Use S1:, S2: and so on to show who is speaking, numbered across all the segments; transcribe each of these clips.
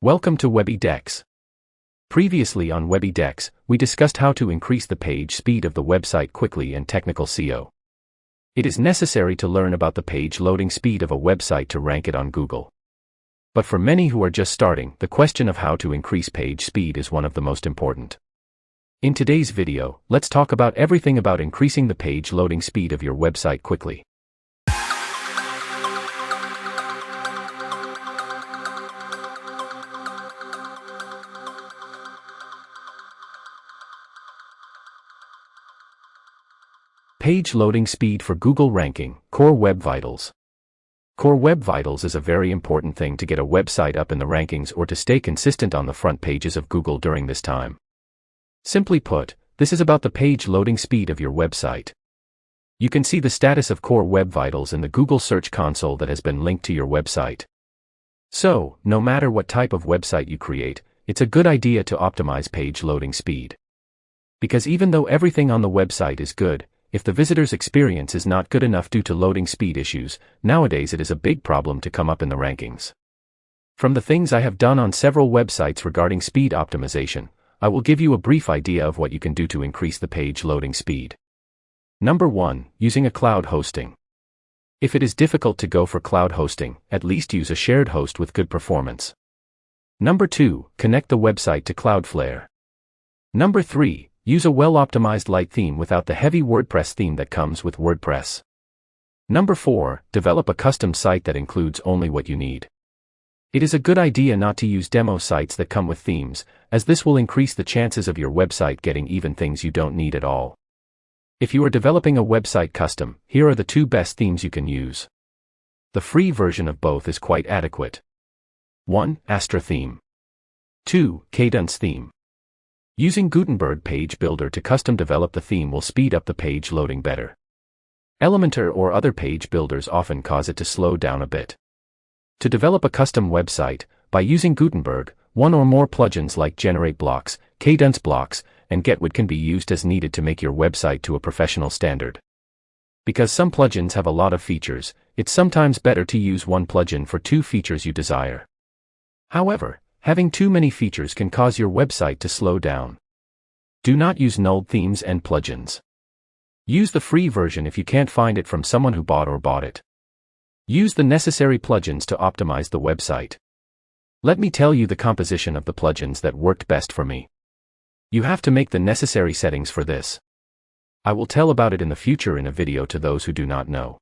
S1: Welcome to Webidex. Previously on Webidex, we discussed how to increase the page speed of the website quickly and technical SEO. It is necessary to learn about the page loading speed of a website to rank it on Google. But for many who are just starting, the question of how to increase page speed is one of the most important. In today's video, let's talk about everything about increasing the page loading speed of your website quickly. Page loading speed for Google ranking, Core Web Vitals. Core Web Vitals is a very important thing to get a website up in the rankings or to stay consistent on the front pages of Google during this time. Simply put, this is about the page loading speed of your website. You can see the status of Core Web Vitals in the Google Search Console that has been linked to your website. So, no matter what type of website you create, it's a good idea to optimize page loading speed. Because even though everything on the website is good, if the visitor's experience is not good enough due to loading speed issues, nowadays it is a big problem to come up in the rankings. From the things I have done on several websites regarding speed optimization, I will give you a brief idea of what you can do to increase the page loading speed. Number 1, using a cloud hosting. If it is difficult to go for cloud hosting, at least use a shared host with good performance. Number 2, connect the website to Cloudflare. Number 3, use a well-optimized light theme without the heavy WordPress theme that comes with Wordpress. Number 4, develop a custom site that includes only what you need. It is a good idea not to use demo sites that come with themes, as this will increase the chances of your website getting even things you don't need at all. If you are developing a website custom, here are the 2 best themes you can use. The free version of both is quite adequate. 1. Astra theme. 2. Cadence theme. Using Gutenberg Page Builder to custom develop the theme will speed up the page loading better. Elementor or other page builders often cause it to slow down a bit. To develop a custom website, by using Gutenberg, one or more plugins like Generate Blocks, Cadence Blocks, and Getwood can be used as needed to make your website to a professional standard. Because some plugins have a lot of features, it's sometimes better to use one plugin for 2 features you desire. However, having too many features can cause your website to slow down. Do not use null themes and plugins. Use the free version if you can't find it from someone who bought it. Use the necessary plugins to optimize the website. Let me tell you the composition of the plugins that worked best for me. You have to make the necessary settings for this. I will tell about it in the future in a video to those who do not know.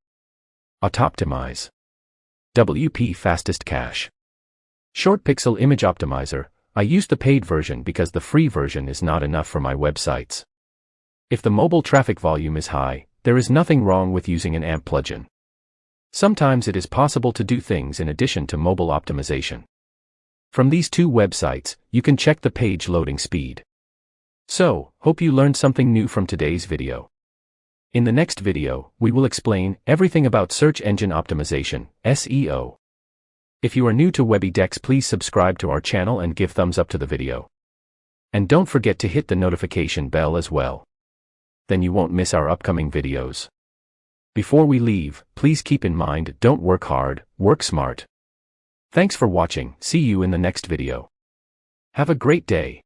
S1: Autoptimize. WP Fastest Cache. Short Pixel Image Optimizer. I use the paid version because the free version is not enough for my websites. If the mobile traffic volume is high, there is nothing wrong with using an AMP plugin. Sometimes it is possible to do things in addition to mobile optimization. From these 2 websites, you can check the page loading speed. So, hope you learned something new from today's video. In the next video, we will explain everything about search engine optimization, SEO. If you are new to Webidex, please subscribe to our channel and give thumbs up to the video. And don't forget to hit the notification bell as well. Then you won't miss our upcoming videos. Before we leave, please keep in mind, don't work hard, work smart. Thanks for watching, see you in the next video. Have a great day.